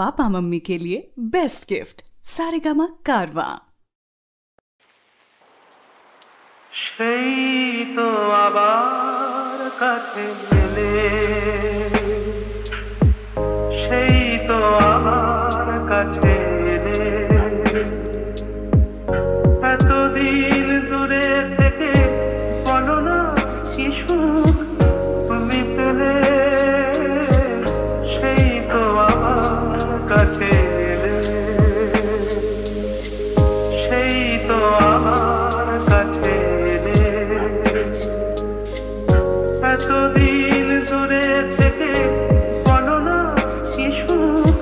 Papa mummy के लिए best gift Saregama कारवां। সেই তো আবার কাছে এলে, সেই তো আবার কাছে এলে, এতদিন দূরে থেকে বলো না কি সুখ তুমি পেলে, সেই তো আবার কাছে এলে, সেই তো আবার কাছে এলে, এতদিন দূরে থেকে বলো না কি সুখ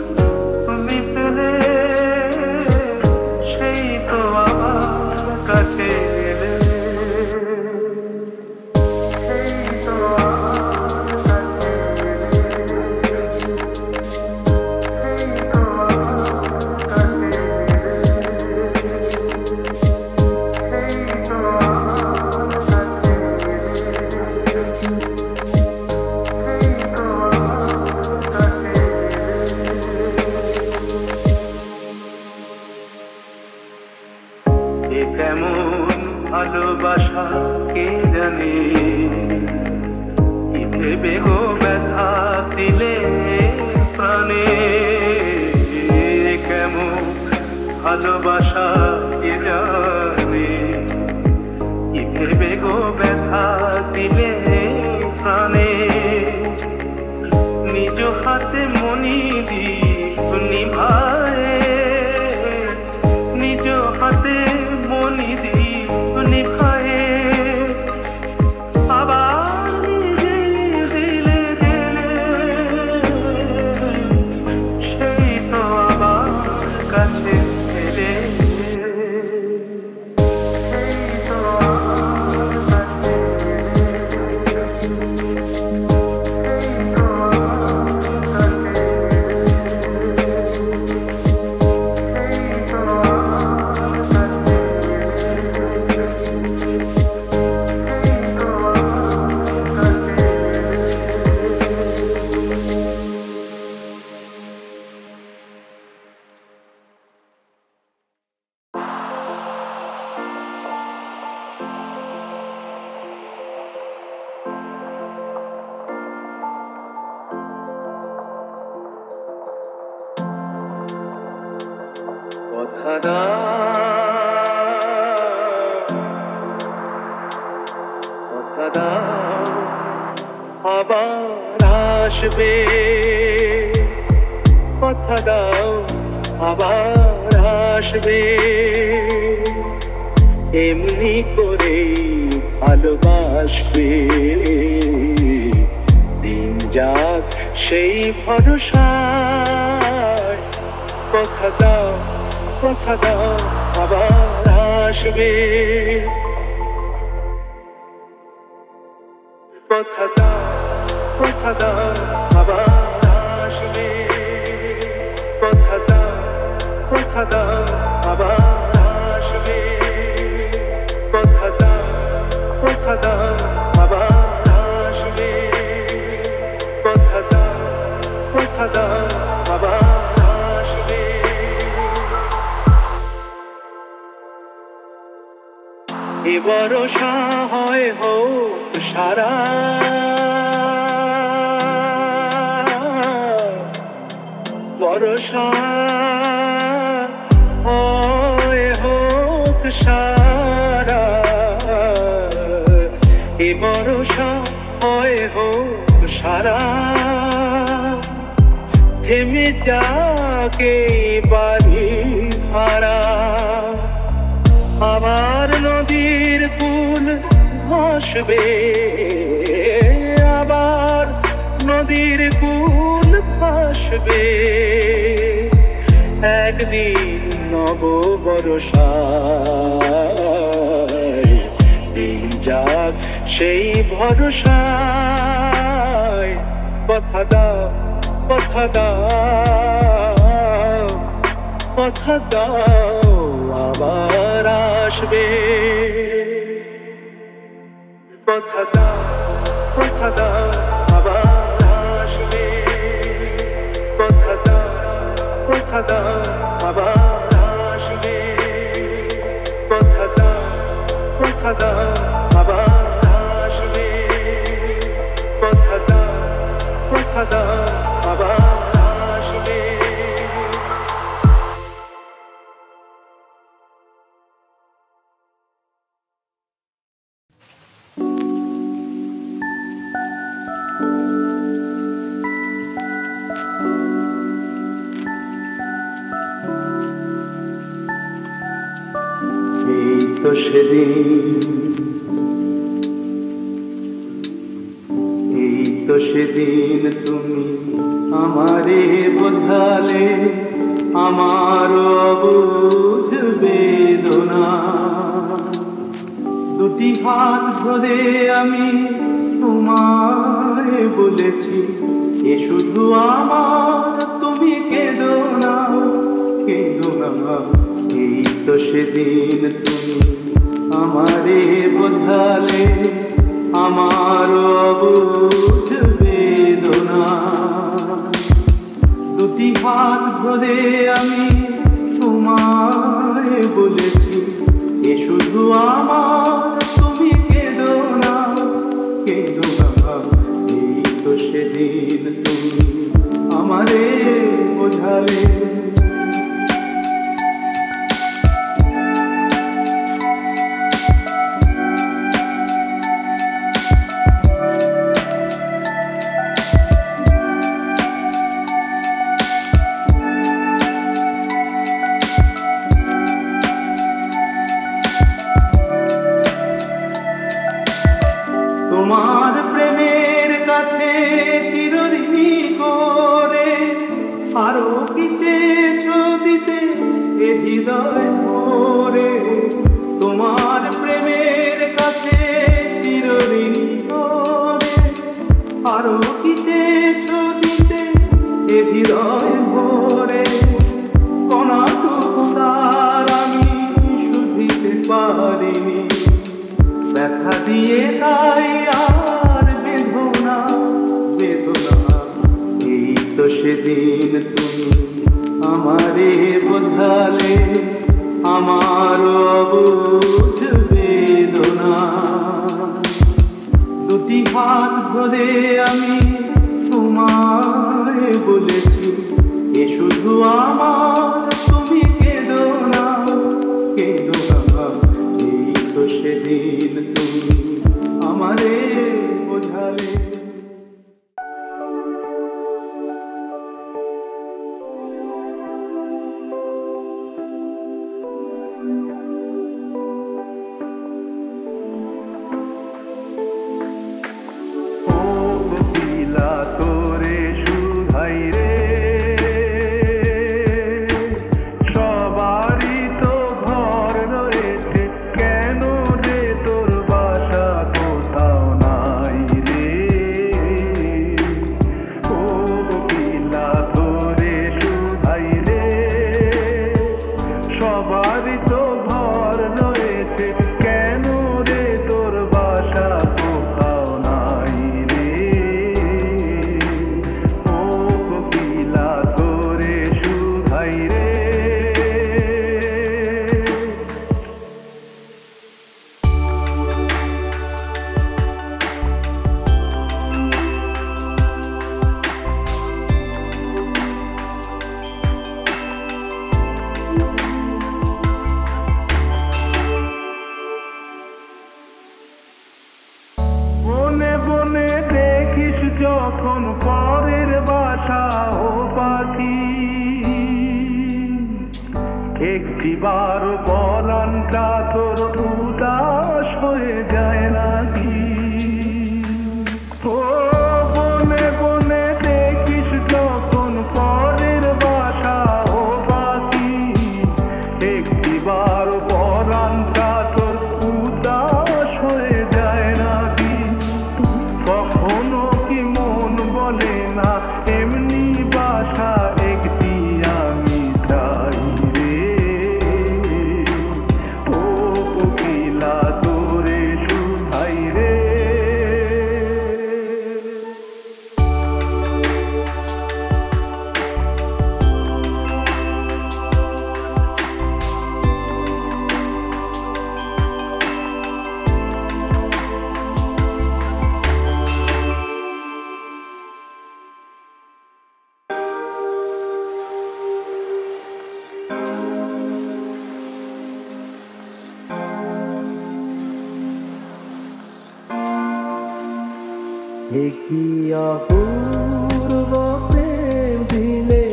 তুমি পেলে, সেই তো আবার কাছে এলে, সেই তো আবার কাছে কেমন ভালোবাসা কে জানে, কি ভেবে গো ব্যথা দিলে প্রাণে, কেমন ভালোবাসা কে জানে, কি ভেবে গো ব্যথা দিলে প্রাণে, নিজ হাতে মনি দীপ নিভায়ে, নিজ হাতে মনি দীপ নিভায়ে, আবার নিজে দিলে গেলে, সেই তো আবার কাছে এলে, সেই তো আবার কাছে এলে, সেই তো আবার কাছে কথা দাও আবার আসবে, কথা দাও আবার আসবে, এমনি করে ভালোবাসবে, দিন যাক সেই ভরসায়, কথা দাও আবার আসবে, কথা দাও আবার আসবে, কথা দাও আবার আসবে, কথা দাও আবার আসবে, কথা দাও আবার আসবে। এ ভরসা হয় হোক সারা, ভরসা হয় হোক সারা, এ ভরসা হয় হোক সারা, থেমে যাকে বাড়ি ভাড়া, আবার নদীর কুল ভাসবে, আবার নদীর কুল ভাসবে, একদিন নব বরষায়, দিন যাক সেই ভরসায়, কথা দাও আবার আসবে, কথা দাও আবার আসবে, কথা দাও কথা দাও আবার আসবে, কথা দাও আবার আসবে, কথা দাও আবার আসবে। এই তো সেদিন তুমি আমারে বোঝালে আমার অবুঝ বেদনা, দুটি হাত ধরে আমি তোমায় বলেছি এ শুধু আমার, তুমি কেঁদো না। এই তো সেদিন তুমি আমারে বোঝালে আমার অবুঝ বেদনা, দুটি হাত ধরে আমি তোমায় বলেছি এ শুধু আমার, তুমি কেঁদো না। এই তো সেদিন তুমি আমারে বোঝালে। তোমার প্রেমের কাছে চিরঋণী করে আরো কি চেয়েছো দিতে এ হৃদয় ভরে, তোমার প্রেমের কাছে চিরঋণী করে আরো কি চেয়েছো দিতে এ হৃদয় ভরে, কণাটুকু তার আমি শুধিতে পারিনি, ব্যথা দিয়ে তাই আর বেদনা। এই তো সেদিন তুমি আমারে বোঝালে আমার অবুঝ বেদনা, দুটি হাত ধরে আমি তোমায় বলেছি এ শুধু আমার, তুমি কেঁদো না। এই তো সেদিন তুমি আমারে বোঝালে। তোরে সুধাই রে, সবারই তো ঘর রয়েছে, কেন রে তোর বাসা কোথাও নাই রে। ও পিলা তোরে সুধাই রে, সবারই তো ঘর রয়েছে, কেন রে তোর বাসা কোথাও নাই রে। ও কোকিলা তোরে সুধাই রে। বনে বনে দেখিস যখন পরের বাসা ও পাখি, একটিবার পরানটা তোর উদাস হয়ে যায় নাকি। ও বনে বনে দেখিস যখন পরের বাসা ও পাখি, একটিবার পরানটা তোর উদাস হয়ে যায় নাকি। কখনো কি মন বলে না এমনি বাসা একটি আমি চাই রে। ও কোকিলা তোরে কি অপূর্ব প্রেম দিলে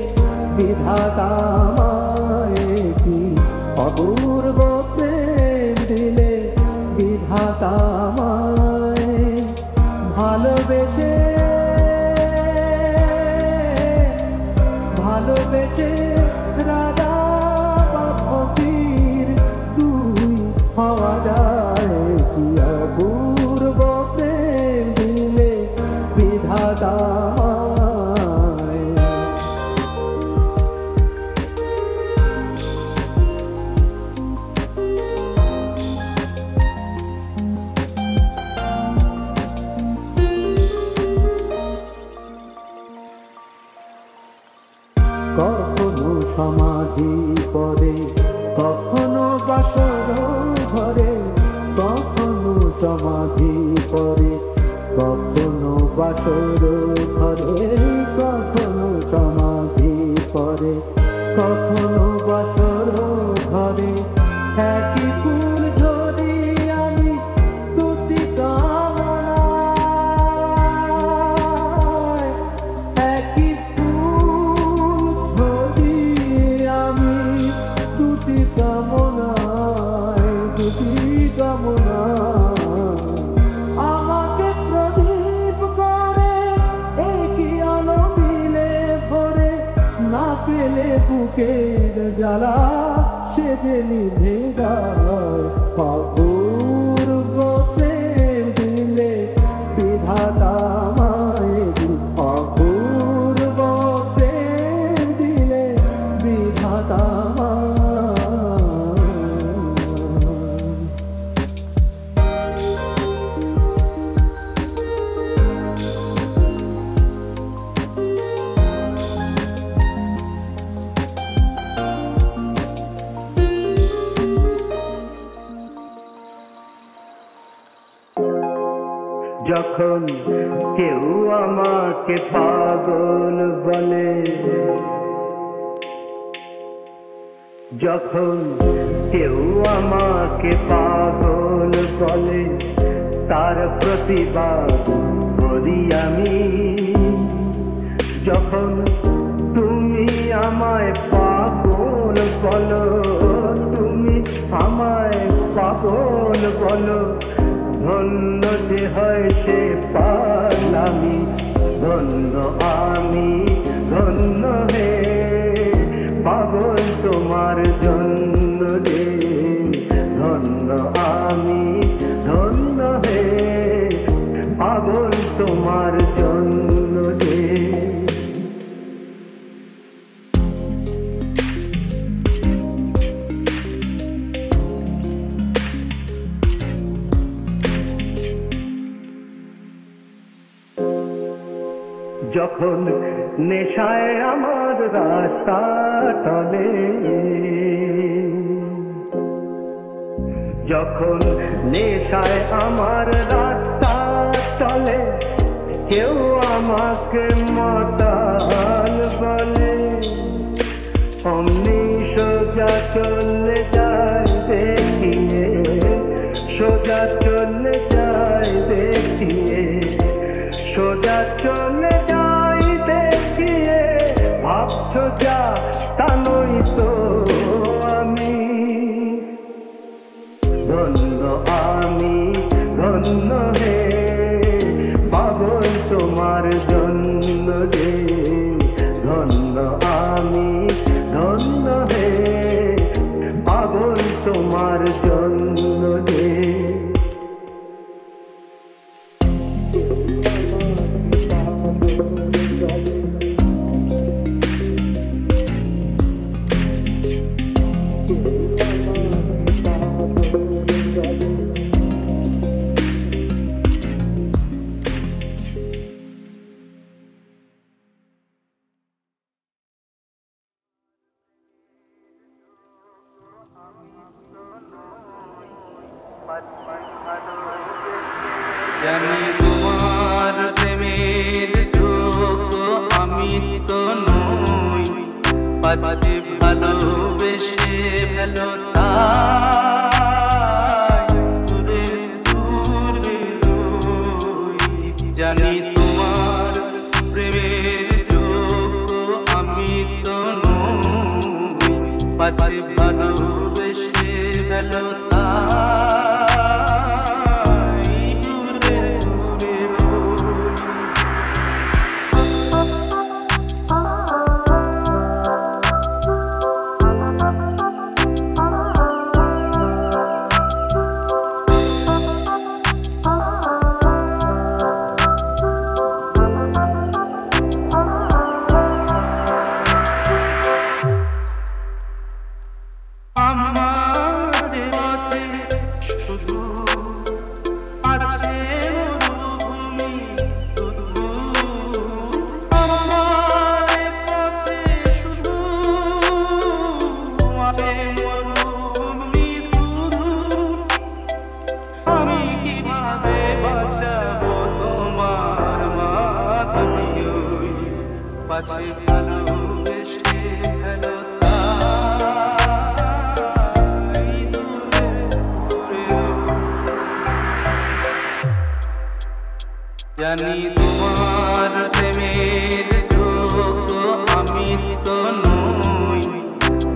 বিধাতা আমায়, কি অপূর্ব প্রেম দিলে বিধাতা আমায়। ভালোবেসে ভালোবেসে রাজা বা ফকির তুই হওয়া যায়, কি অপূর্ব প্রেম দিলে বিধাতা আমায়। কখনো সমাধি পড়ে, কখনো বাসর ঘরে, কখনো সমাধি পড়ে, কখনো বাসর ঘরে, কখনো সমাধি পড়ে, কখনো বাসর ঘরে। একই ফুল ধরি আমি তুতি কামনায়, একই ফুল ধরি আমি তুতি কামনায়, তুতি কামনায়। আমাকে প্রদীপ করে একই আলো মিলে ভরে, না পেলে বুকের জ্বালা সে যে নিভে যায়। অপূর্ব প্রেম দিলে বিধাতা আমায়, অপূর্ব প্রেম দিলে বিধাতা আমায়। যখন কেউ আমাকে পাগল বলে, যখন কেউ আমাকে পাগল বলে, তার প্রতিবাদ করি আমি। যখন তুমি আমায় পাগল বলো, তুমি আমায় পাগল বলো, ধন্য যে হয় সে পাগলামি, ধন্য আমি ধন্য হে পাগল তোমার জন্য রে, ধন্য আমি ধন্য হে পাগল তোমার জন্য রে। যখন নেশায় আমার রাস্তা টলে, যখন নেশায় আমার রাস্তা চলে, কেউ আমাকে মাতাল বলে, অমনি সোজা চলে যায় দেখিয়ে, সোজা চলে যায় দেখিয়ে, সোজা চলে যাই দেখিয়ে। ভাবছো যা তা নই তো আমি, ধন্য আমি ধন্য হে পাগল তোমার জন্য রে, ধন্য আমি ধন্য হে পাগল তোমার জন্য রে। জানি তোমার প্রেমের যোগ্য আমি তো নই, পাচ্ছি ভালোবেসে ফেলো তাই দূরে দূরে রই। জানি পাছে ভালোবেসে ফেলো তাই দূরে দূরে আমার পথে শুধু আছে মরুভূমি শুধু আমার পথে শুধু আছে মরুভূমি শুধু আমি কিভাবে বাঁচাবো তোমার মাধুরী পাছে ভালোবেসে ফেলো জানি তোমার প্রেমের যোগ্য আমি তো নই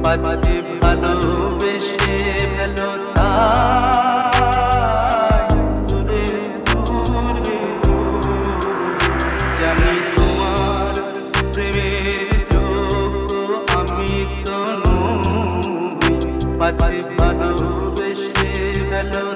পাছে ভালোবেসে ফেলো তাই দূরে দূরে জানি তোমার প্রেমের যোগ্য আমি তো নই পাছে ভালোবেসে ফেলো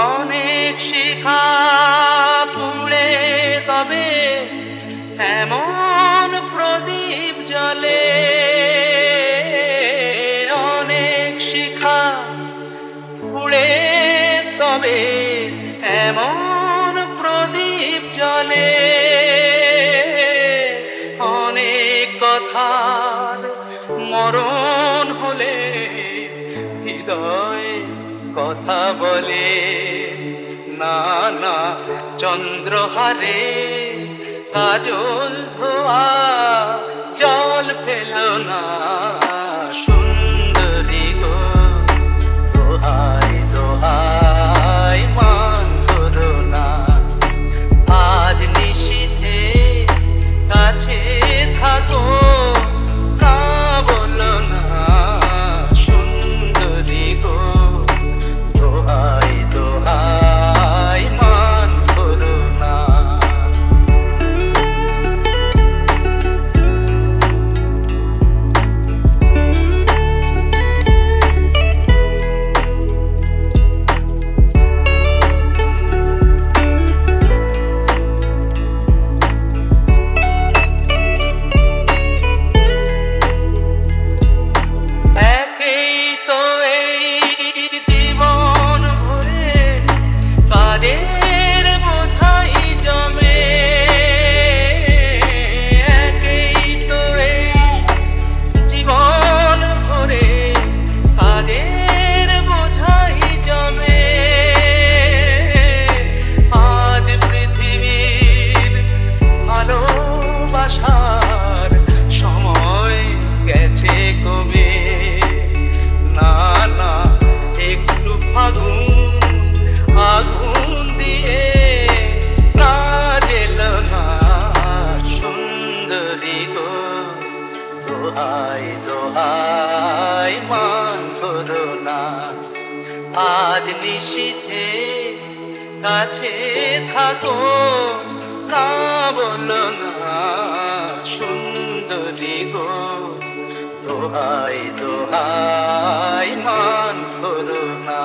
অনেক শিখা পুড়ে তবে এমন প্রদীপ জ্বলে অনেক শিখা পুড়ে তবে এমন প্রদীপ জ্বলে অনেক কথার মরণ হলে হৃদয় কথা বলে না না চন্দ্রহারে কাজল ধোয়া জল ফেল না সুন্দরী গো দোহাই দোহাই মান ধরো না আজ নিশীথে কাছে থাকো তা বলো না সুন্দরী গো দোহাই দোহাই মান ধরো না দোহাই দোহাই মান ধরো না আজ নিশীথে কাছে থাকো না বলো না সুন্দরী গো দোহাই দোহাই মান ধরো না